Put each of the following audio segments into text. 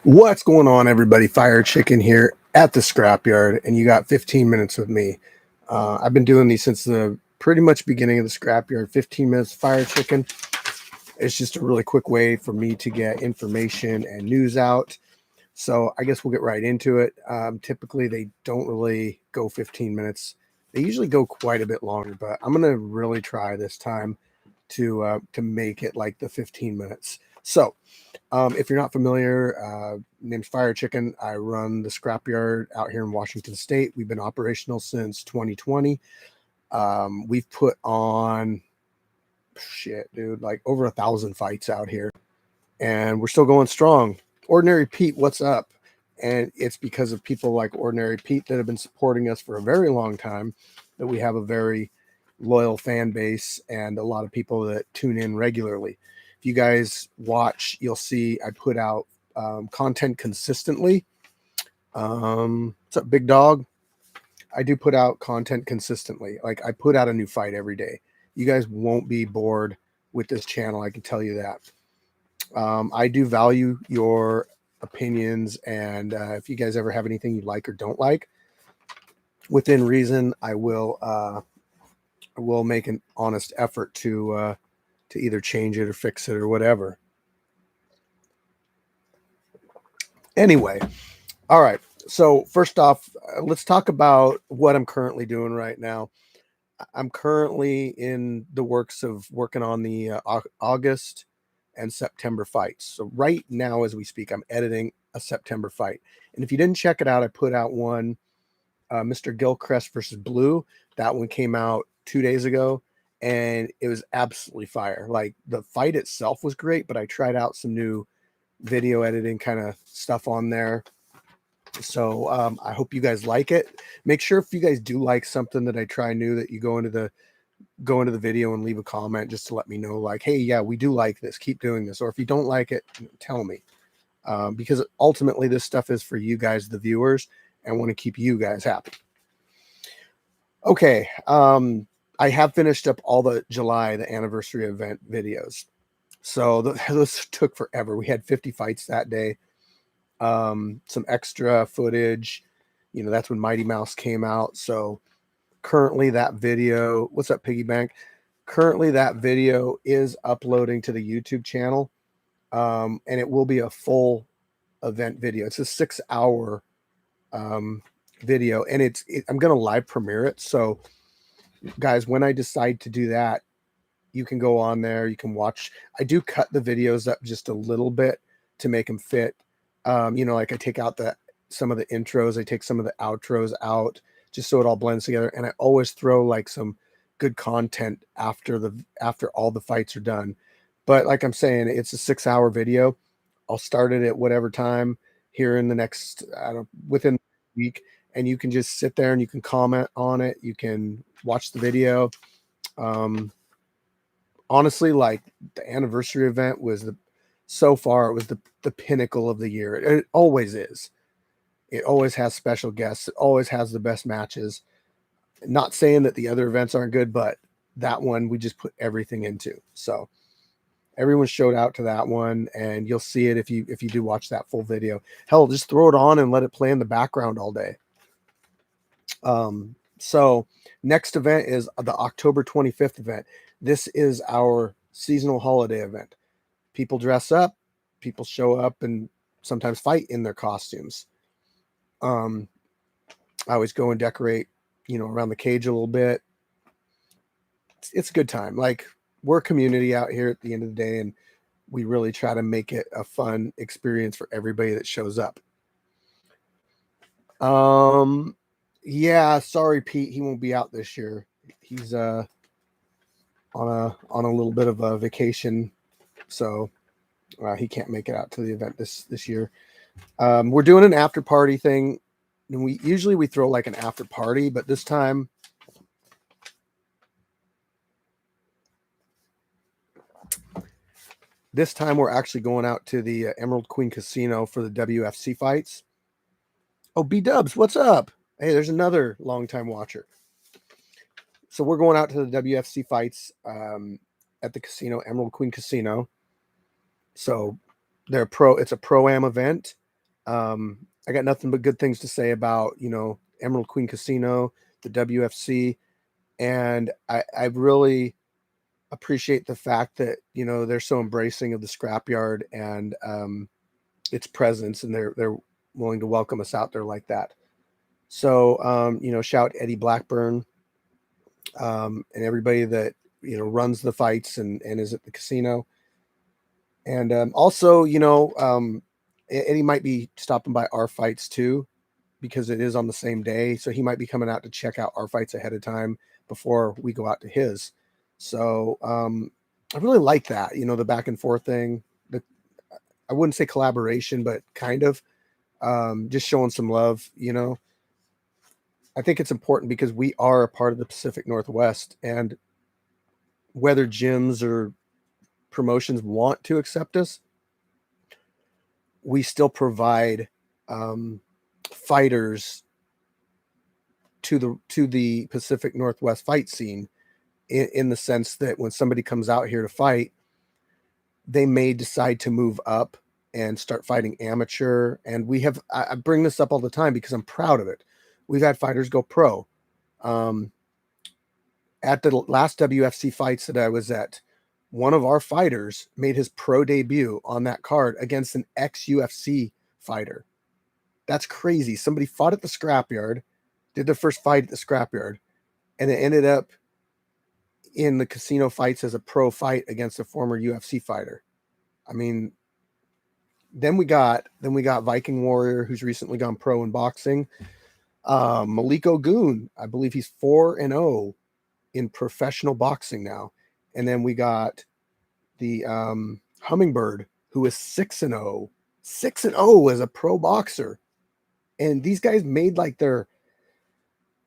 What's going on, everybody? Firechicken here at the Scrapyard, and you got 15 minutes with me. I've been doing these since the pretty much beginning of the Scrapyard. 15 minutes Firechicken. It's just a really quick way for me to get information and news out. So I guess we'll get right into it. Typically, they don't really go 15 minutes. They usually go quite a bit longer, but I'm gonna really try this time to make it like the 15 minutes. So if you're not familiar, name's Firechicken. I run the Scrapyard out here in Washington State. We've been operational since 2020. We've put on like over 1,000 fights out here, and we're still going strong. Ordinary Pete, what's up? And it's because of people like Ordinary Pete that have been supporting us for a very long time that we have a very loyal fan base and a lot of people that tune in regularly. If you guys watch, you'll see I put out content consistently. What's up, big dog? I do put out content consistently. Like, I put out a new fight every day. You guys won't be bored with this channel, I can tell you that. I do value your opinions, and if you guys ever have anything you like or don't like, within reason, I will make an honest effort to either change it or fix it or whatever. Anyway, all right. So first off, let's talk about what I'm currently doing right now. I'm currently in the works of working on the August and September fights. So right now, as we speak, I'm editing a September fight. And if you didn't check it out, I put out one, Mr. Gilchrist versus Blue. That one came out 2 days ago, and it was absolutely fire. Like, the fight itself was great, but I tried out some new video editing kind of stuff on there. So I hope you guys like it. Make sure if you guys do like something that I try new, that you go into the video and leave a comment just to let me know, like, hey, yeah, we do like this, keep doing this. Or if you don't like it, tell me, because ultimately this stuff is for you guys, the viewers, and I want to keep you guys happy. Okay, I have finished up all the anniversary event videos. So those took forever. We had 50 fights that day. Some extra footage, that's when Mighty Mouse came out. So currently that video, what's up, Piggy Bank? Currently that video is uploading to the YouTube channel, and it will be a full event video. It's a 6-hour video, and I'm going to live premiere it. So guys, when I decide to do that, you can go on there, you can watch. I do cut the videos up just a little bit to make them fit. Like, I take out some of the intros, I take some of the outros out, just so it all blends together. And I always throw like some good content after all the fights are done. But like I'm saying, it's a 6-hour video. I'll start it at whatever time here in the next, within the week. And you can just sit there and you can comment on it. You can watch the video. Honestly, like, the anniversary event was so far, it was the pinnacle of the year. It always is. It always has special guests. It always has the best matches. Not saying that the other events aren't good, but that one we just put everything into. So everyone showed out to that one, and you'll see it if you do watch that full video. Hell, just throw it on and let it play in the background all day. So next event is the October 25th event. This is our seasonal holiday event. People dress up, people show up and sometimes fight in their costumes. I always go and decorate, around the cage a little bit. It's a good time. Like, we're a community out here at the end of the day, and we really try to make it a fun experience for everybody that shows up. Yeah, sorry, Pete, he won't be out this year. He's on a little bit of a vacation, so he can't make it out to the event this year. We're doing an after party thing, and we usually throw like an after party, but this time we're actually going out to the Emerald Queen Casino for the WFC fights. Oh, B-Dubs, what's up? Hey, there's another longtime watcher. So we're going out to the WFC fights at the casino, Emerald Queen Casino. So it's a pro-am event. I got nothing but good things to say about, Emerald Queen Casino, the WFC. And I really appreciate the fact that, they're so embracing of the Scrapyard and its presence, and they're willing to welcome us out there like that. So, shout Eddie Blackburn, and everybody that, runs the fights and is at the casino. And also, Eddie might be stopping by our fights too, because it is on the same day. So he might be coming out to check out our fights ahead of time before we go out to his. So I really like that, the back and forth thing. I wouldn't say collaboration, but kind of just showing some love, I think it's important because we are a part of the Pacific Northwest, and whether gyms or promotions want to accept us, we still provide fighters to the Pacific Northwest fight scene, in the sense that when somebody comes out here to fight, they may decide to move up and start fighting amateur. And I bring this up all the time because I'm proud of it. We've had fighters go pro. At the last WFC fights that I was at, one of our fighters made his pro debut on that card against an ex-UFC fighter. That's crazy. Somebody fought at the Scrapyard, did their first fight at the Scrapyard, and it ended up in the casino fights as a pro fight against a former UFC fighter. I mean, then we got Viking Warrior, who's recently gone pro in boxing. Malik Ogun, I believe he's 4-0 in professional boxing now. And then we got the Hummingbird, who is 6-0 as a pro boxer. And these guys made like their,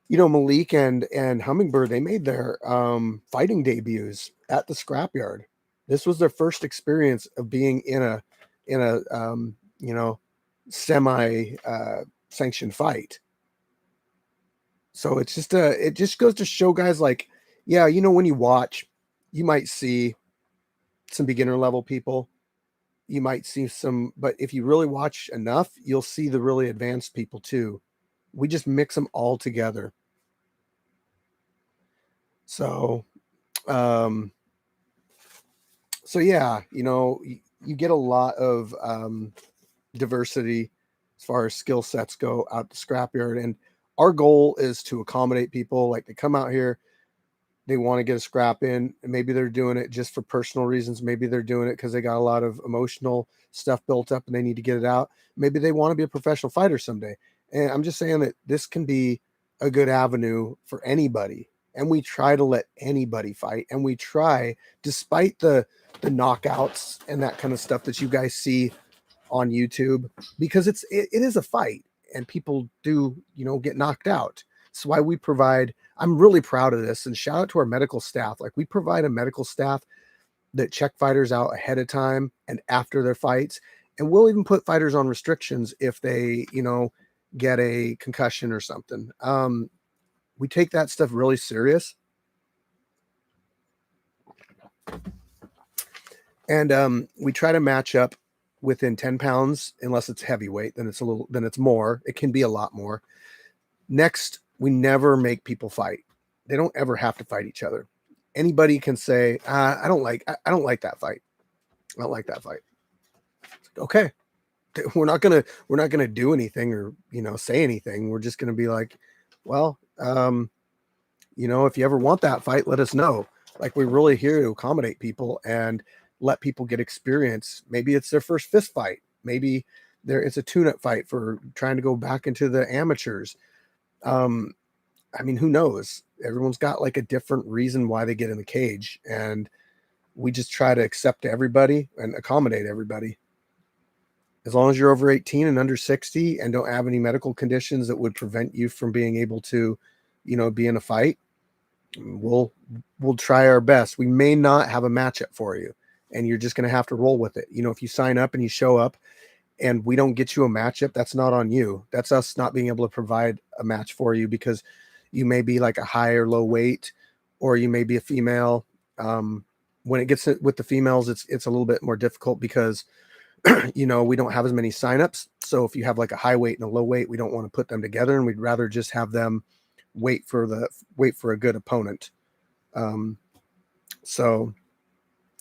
Malik and Hummingbird, they made their fighting debuts at the Scrapyard. This was their first experience of being in a semi sanctioned fight. So it just goes to show guys like, yeah, when you watch, you might see some beginner level people, you might see some, but if you really watch enough, you'll see the really advanced people too. We just mix them all together. So, yeah, you get a lot of diversity as far as skill sets go out the Scrapyard. And our goal is to accommodate people. Like, they come out here, they want to get a scrap in, and maybe they're doing it just for personal reasons. Maybe they're doing it because they got a lot of emotional stuff built up and they need to get it out. Maybe they want to be a professional fighter someday. And I'm just saying that this can be a good avenue for anybody. And we try to let anybody fight. And we try, despite the knockouts and that kind of stuff that you guys see on YouTube, because it is a fight and people do, get knocked out. That's why we provide, I'm really proud of this, and shout out to our medical staff. Like, we provide a medical staff that check fighters out ahead of time and after their fights. And we'll even put fighters on restrictions if they, get a concussion or something. We take that stuff really serious. And we try to match up within 10 pounds, unless it's heavyweight, then it's more. It can be a lot more. Next, we never make people fight. They don't ever have to fight each other. Anybody can say, I don't like that fight. I don't like that fight. Okay. We're not gonna do anything or, say anything. We're just gonna be like, well, if you ever want that fight, let us know. Like, we're really here to accommodate people and let people get experience. Maybe it's their first fist fight. Maybe it's a tune-up fight for trying to go back into the amateurs. Who knows? Everyone's got like a different reason why they get in the cage, and we just try to accept everybody and accommodate everybody. As long as you're over 18 and under 60 and don't have any medical conditions that would prevent you from being able to, be in a fight, we'll try our best. We may not have a matchup for you, and you're just going to have to roll with it. If you sign up and you show up and we don't get you a matchup, that's not on you. That's us not being able to provide a match for you because you may be like a high or low weight, or you may be a female. When it gets with the females, it's a little bit more difficult because, we don't have as many signups. So if you have like a high weight and a low weight, we don't want to put them together, and we'd rather just have them wait for a good opponent. So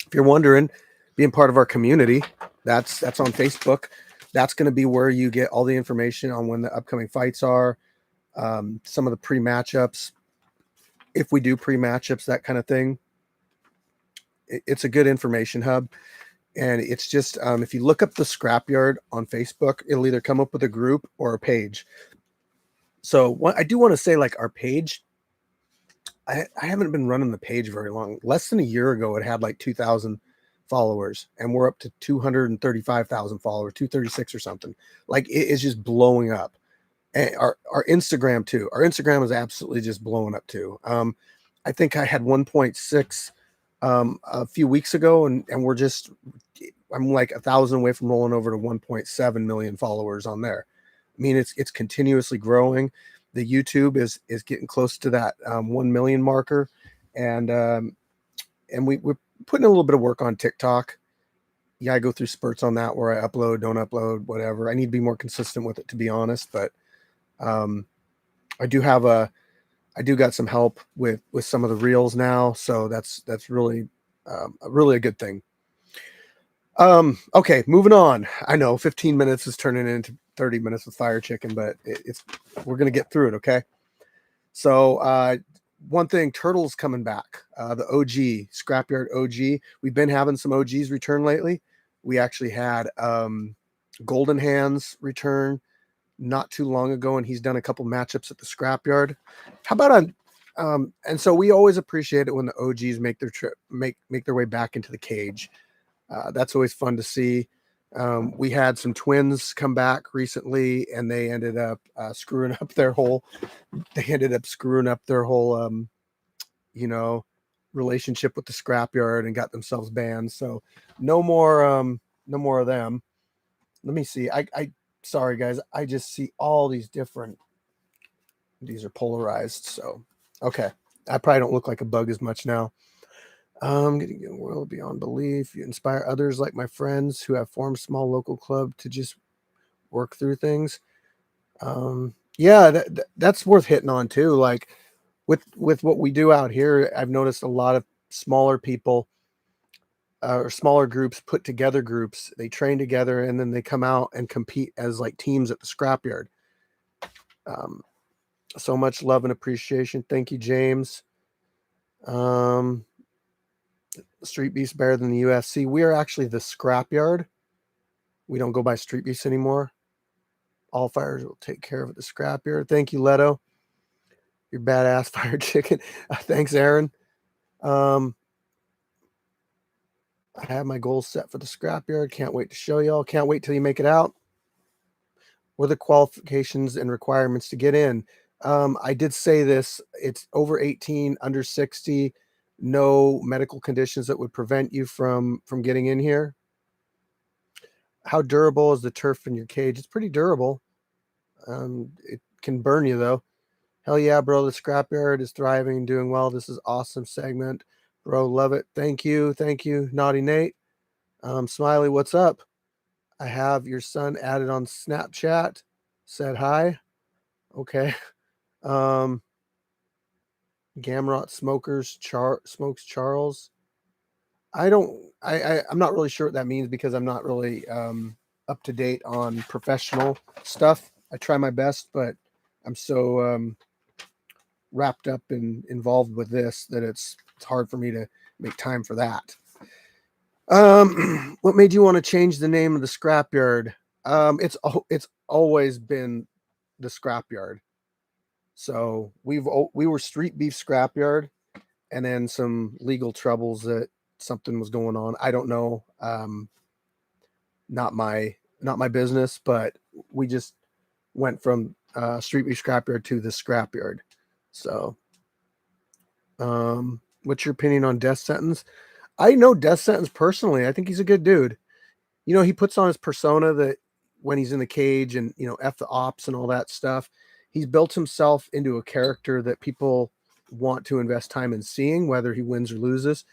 if you're wondering, being part of our community, that's on Facebook. That's going to be where you get all the information on when the upcoming fights are, some of the pre-matchups, if we do pre-matchups, that kind of thing. It's a good information hub. And it's just, if you look up the Scrapyard on Facebook, it'll either come up with a group or a page. So what I do want to say, like, our page, I haven't been running the page very long. Less than a year ago, it had like 2,000 followers, and we're up to 235,000 followers, 236 or something. Like, it is just blowing up. And our Instagram too. Our Instagram is absolutely just blowing up too. I think I had 1.6 a few weeks ago, and I'm like 1,000 away from rolling over to 1.7 million followers on there. I mean, it's continuously growing. The YouTube is getting close to that 1 million marker, and we're putting a little bit of work on TikTok. Yeah, I go through spurts on that where I upload, don't upload, whatever. I need to be more consistent with it, to be honest. But I do got some help with some of the reels now, so that's really a good thing. Okay, moving on. I know 15 minutes is turning into 30 minutes with Firechicken, but we're gonna get through it. Okay. So one thing, Turtle's coming back. The OG Scrapyard OG. We've been having some OGs return lately. We actually had Golden Hands return not too long ago, and he's done a couple matchups at the Scrapyard. How about and so we always appreciate it when the OGs make their trip, make their way back into the cage. That's always fun to see. We had some twins come back recently, and they ended up screwing up their whole. They ended up screwing up their whole, relationship with the Scrapyard and got themselves banned. So no more of them. Let me see. Sorry guys, I just see all these different. These are polarized. So okay, I probably don't look like a bug as much now. Getting a world beyond belief. You inspire others like my friends who have formed small local club to just work through things. Yeah, that's worth hitting on too. Like with what we do out here, I've noticed a lot of smaller people or smaller groups put together groups. They train together and then they come out and compete as like teams at the Scrapyard. So much love and appreciation. Thank you, James. Street Beast better than the UFC. We are actually the Scrapyard. We don't go by Street Beast anymore. All fires will take care of it. The Scrapyard. Thank you, Leto. You're badass, Firechicken. Thanks, Aaron. I have my goals set for the Scrapyard. Can't wait to show y'all. Can't wait till you make it out. What are the qualifications and requirements to get in? I did say this. It's over 18, under 60. No medical conditions that would prevent you from getting in here. How durable is the turf in your cage? It's pretty durable. It can burn you though. Hell yeah, bro. The Scrapyard is thriving and doing well. This is awesome segment. Bro, love it. Thank you. Thank you, Naughty Nate. Smiley, what's up? I have your son added on Snapchat. Said hi. Okay. Gamrot Smokers Smokes Charles. I'm not really sure what that means because I'm not really up to date on professional stuff. I try my best, but I'm so wrapped up and involved with this that it's hard for me to make time for that. What made you want to change the name of the Scrapyard? It's always been the Scrapyard. So we were Street Beef Scrapyard, and then some legal troubles that something was going on. I don't know. Not my business, but we just went from Street Beef Scrapyard to the Scrapyard. So, what's your opinion on Death Sentence? I know Death Sentence personally. I think he's a good dude. You know, he puts on his persona that when he's in the cage and, F the ops and all that stuff, he's built himself into a character that people want to invest time in seeing, whether he wins or loses.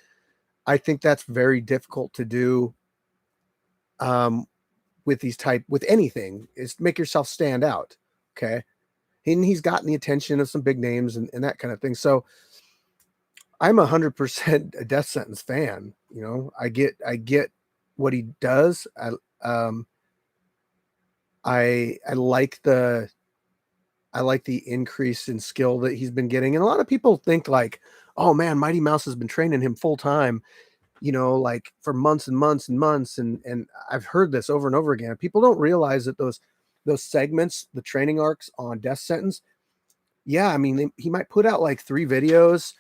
I think that's very difficult to do with anything is make yourself stand out. Okay. And he's gotten the attention of some big names and that kind of thing. So I'm 100% a Death Sentence fan. You know, I get what he does. I like the increase in skill that he's been getting. And a lot of people think like, oh man, Mighty Mouse has been training him full time, you know, like for months and months and months. And I've heard this over and over again. People don't realize that those segments, the training arcs on Death Sentence. Yeah. I mean, he might put out like 3 videos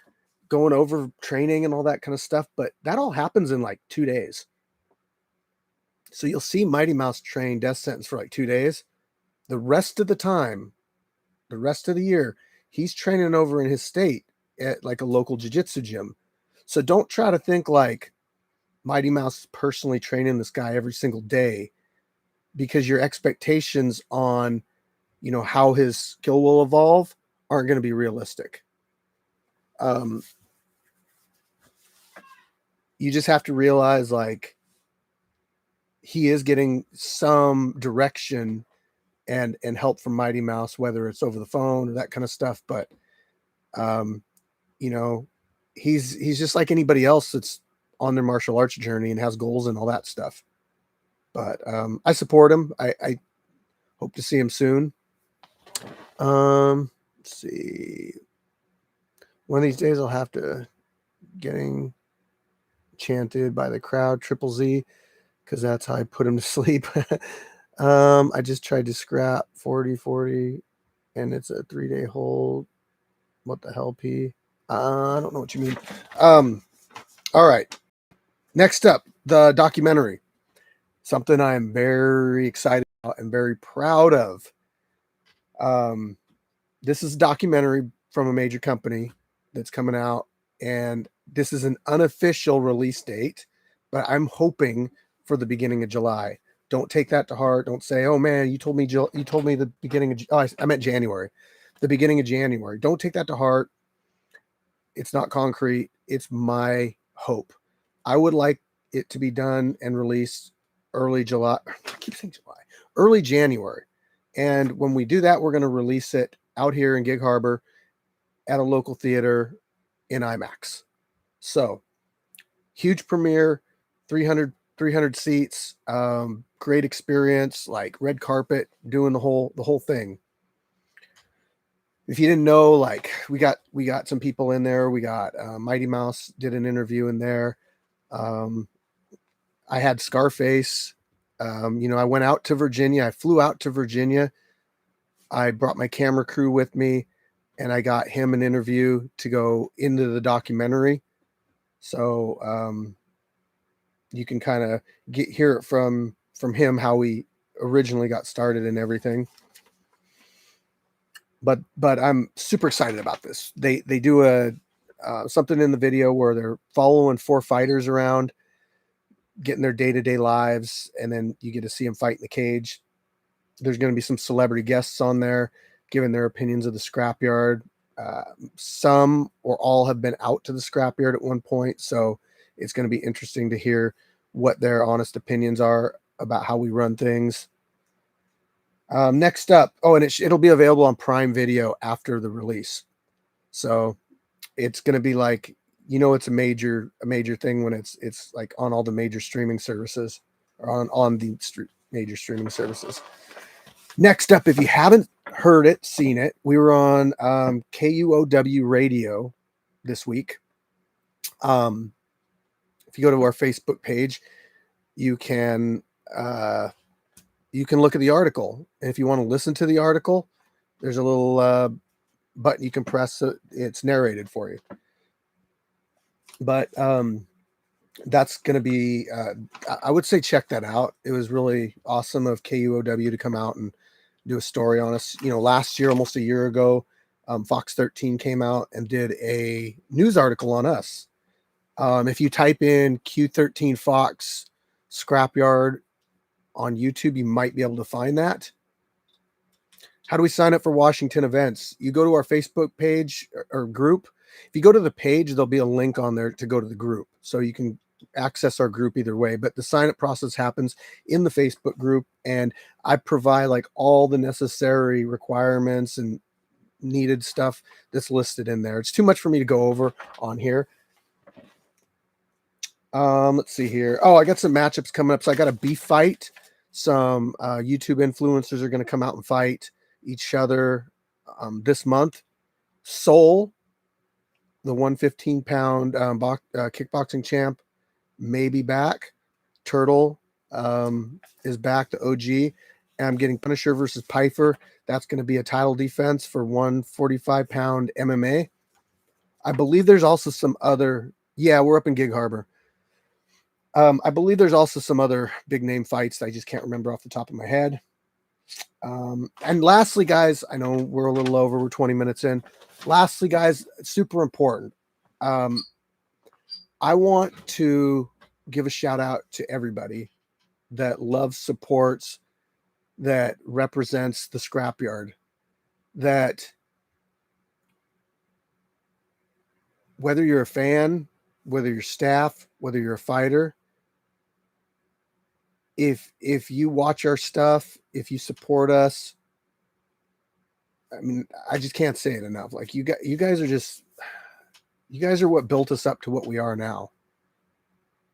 going over training and all that kind of stuff, but that all happens in like 2 days. So you'll see Mighty Mouse train Death Sentence for like 2 days. The rest of the time, the rest of the year, he's training over in his state at like a local jiu-jitsu gym. So don't try to think like Mighty Mouse is personally training this guy every single day, because your expectations on, you know, how his skill will evolve aren't going to be realistic. You just have to realize like he is getting some direction and help from Mighty Mouse, whether it's over the phone or that kind of stuff. But, you know, he's just like anybody else that's on their martial arts journey and has goals and all that stuff. But I support him. I hope to see him soon. Let's see. One of these days I'll have to getting chanted by the crowd, Triple Z, because that's how I put him to sleep. I just tried to scrap 40 and it's a 3-day hold. What the hell, P? I don't know what you mean. All right. Next up, the documentary. Something I am very excited about and very proud of. This is a documentary from a major company that's coming out, and this is an unofficial release date, but I'm hoping for the beginning of July. Don't take that to heart. Don't say, "Oh man, you told me the beginning of." Oh, I meant January, the beginning of January. Don't take that to heart. It's not concrete. It's my hope. I would like it to be done and released early July. I keep saying July, early January. And when we do that, we're going to release it out here in Gig Harbor at a local theater in IMAX. So huge premiere, 300 seats, great experience, like red carpet, doing the whole thing. If you didn't know, like we got some people in there. We got Mighty Mouse did an interview in there. I had Scarface. You know, I went out to Virginia. I flew out to Virginia. I brought my camera crew with me, and I got him an interview to go into the documentary. So you can kind of hear it from him, how we originally got started and everything. But I'm super excited about this. They do a something in the video where they're following 4 fighters around, getting their day-to-day lives, and then you get to see them fight in the cage. There's going to be some celebrity guests on there giving their opinions of the Scrapyard. Some or all have been out to the Scrapyard at one point, so it's going to be interesting to hear what their honest opinions are about how we run things. Next up, and it'll be available on Prime Video after the release. So it's going to be like, you know, it's a major thing when it's like on all the major streaming services, or on the major streaming services. Next up, if you haven't heard it, seen it, we were on KUOW radio this week. If you go to our Facebook page, you can look at the article. And if you want to listen to the article, there's a little button you can press. So it's narrated for you. But that's going to be, I would say check that out. It was really awesome of KUOW to come out and do a story on us. You know, last year, almost a year ago, Fox 13 came out and did a news article on us. If you type in Q13 Fox Scrapyard on YouTube, you might be able to find that. How do we sign up for Washington events? You go to our Facebook page or group. If you go to the page, there'll be a link on there to go to the group. So you can access our group either way, but the sign up process happens in the Facebook group, and I provide like all the necessary requirements and needed stuff that's listed in there. It's too much for me to go over on here. Let's see here. Oh, I got some matchups coming up. So I got a beef fight. Some YouTube influencers are going to come out and fight each other this month. Soul, the 115-pound kickboxing champ, may be back. Turtle is back, the OG. And I'm getting Punisher versus Piper. That's going to be a title defense for 145-pound MMA. I believe there's also some other. Yeah, we're up in Gig Harbor. I believe there's also some other big name fights that I just can't remember off the top of my head. And lastly, guys, I know we're a little over. We're 20 minutes in. Lastly, guys, super important. I want to give a shout out to everybody that loves, supports, that represents the Scrapyard, that whether you're a fan, whether you're staff, whether you're a fighter, if you watch our stuff, if you support us, I mean, I just can't say it enough. Like you guys are what built us up to what we are now.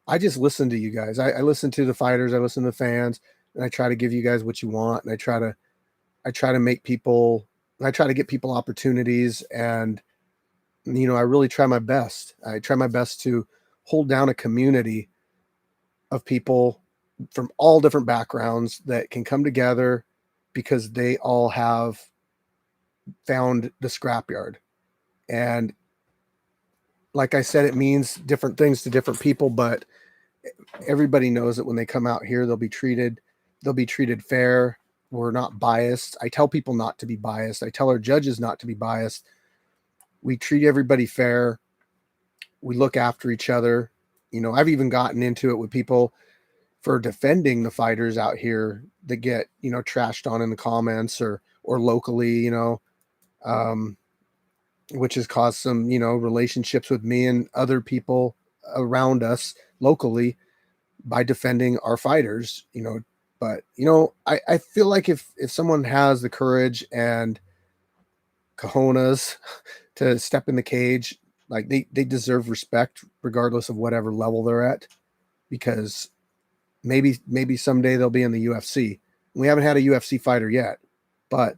I just listen to you guys. I listen to the fighters, I listen to the fans, and I try to give you guys what you want. And I try to make people, I try to get people opportunities, and you know, I really try my best. I try my best to hold down a community of people from all different backgrounds that can come together because they all have found the Scrapyard. And like I said, it means different things to different people, but everybody knows that when they come out here, they'll be treated fair. We're not biased. I tell people not to be biased. I tell our judges not to be biased. We treat everybody fair. We look after each other. You know, I've even gotten into it with people for defending the fighters out here that get, you know, trashed on in the comments or locally, you know, which has caused some, you know, relationships with me and other people around us locally by defending our fighters, you know. But, you know, I feel like if someone has the courage and cojones to step in the cage, like they deserve respect regardless of whatever level they're at, because maybe someday they'll be in the UFC. We haven't had a UFC fighter yet, but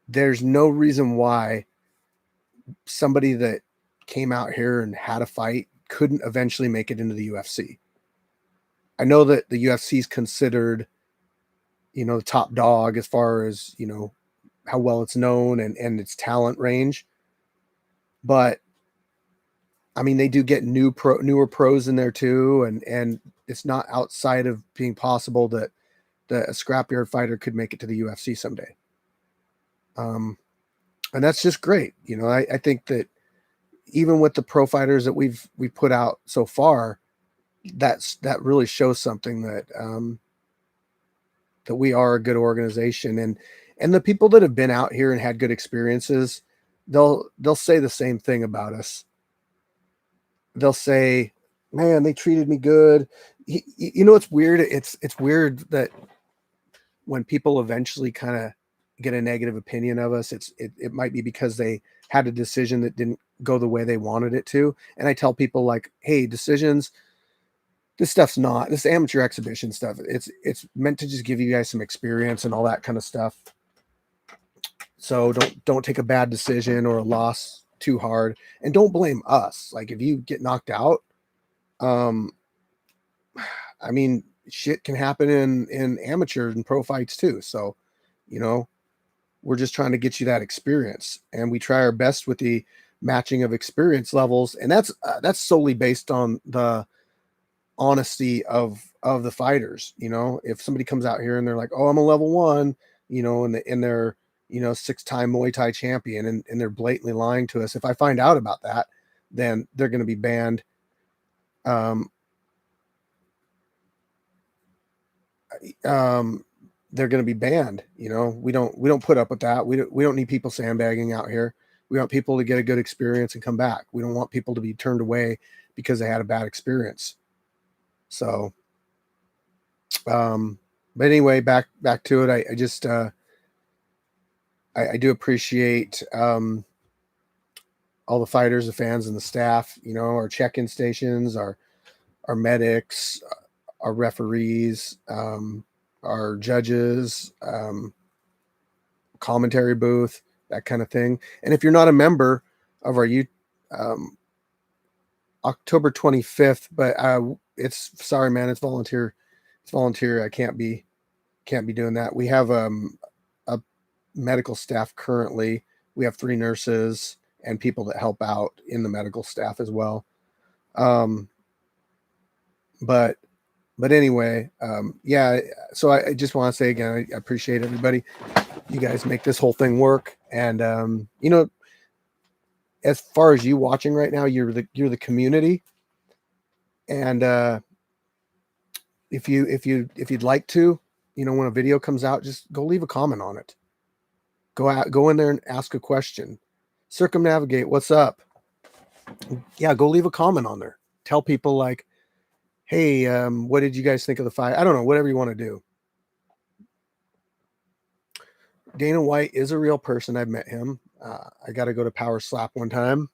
there's no reason why somebody that came out here and had a fight couldn't eventually make it into the UFC. I know that the UFC is considered, you know, the top dog as far as, you know, how well it's known and its talent range. But I mean, they do get newer pros in there too. And it's not outside of being possible that a Scrapyard fighter could make it to the UFC someday. And that's just great. You know, I think that even with the pro fighters that we've put out so far, that really shows something that that we are a good organization, and the people that have been out here and had good experiences, they'll say the same thing about us. They'll say, man, they treated me good. You know, it's weird. It's weird that when people eventually kind of get a negative opinion of us, it might be because they had a decision that didn't go the way they wanted it to. And I tell people, like, hey, decisions, this stuff's not, this amateur exhibition stuff, it's meant to just give you guys some experience and all that kind of stuff. So don't take a bad decision or a loss too hard, and don't blame us. Like, if you get knocked out, I mean, shit can happen in amateur and pro fights too. So, you know, we're just trying to get you that experience, and we try our best with the matching of experience levels. And that's solely based on the honesty of the fighters. You know, if somebody comes out here and they're like, oh, I'm a level 1, you know, and they're, you know, 6-time Muay Thai champion, and they're blatantly lying to us. If I find out about that, then they're going to be banned. They're going to be banned. You know, we don't put up with that. We don't need people sandbagging out here. We want people to get a good experience and come back. We don't want people to be turned away because they had a bad experience. So, but anyway, back to it. I just, I do appreciate, all the fighters, the fans, and the staff, you know, our check-in stations, our medics, our referees, our judges, commentary booth, that kind of thing. And if you're not a member of our October 25th, but it's, sorry, man, it's volunteer. It's volunteer. I can't be doing that. We have a medical staff currently. We have 3 nurses and people that help out in the medical staff as well. But anyway, yeah, so I just want to say again, I appreciate everybody. You guys make this whole thing work. And, you know, as far as you watching right now, you're the community. And, if you'd like to, you know, when a video comes out, just go leave a comment on it. Go in there and ask a question. Circumnavigate, what's up? Yeah, go leave a comment on there. Tell people like, hey, what did you guys think of the fight? I don't know, whatever you want to do. Dana White is a real person. I've met him. I got to go to Power Slap one time.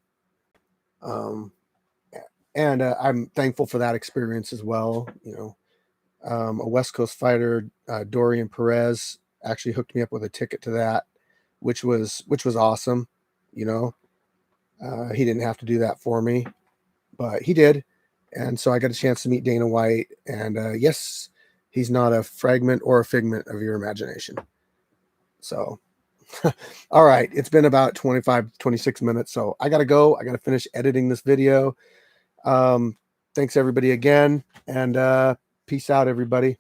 And I'm thankful for that experience as well. You know, a West Coast fighter, Dorian Perez, actually hooked me up with a ticket to that, which was awesome. You know, he didn't have to do that for me, but he did. And so I got a chance to meet Dana White. And yes, he's not a fragment or a figment of your imagination. So, all right. It's been about 26 minutes. So I got to go. I got to finish editing this video. Thanks everybody again. And peace out, everybody.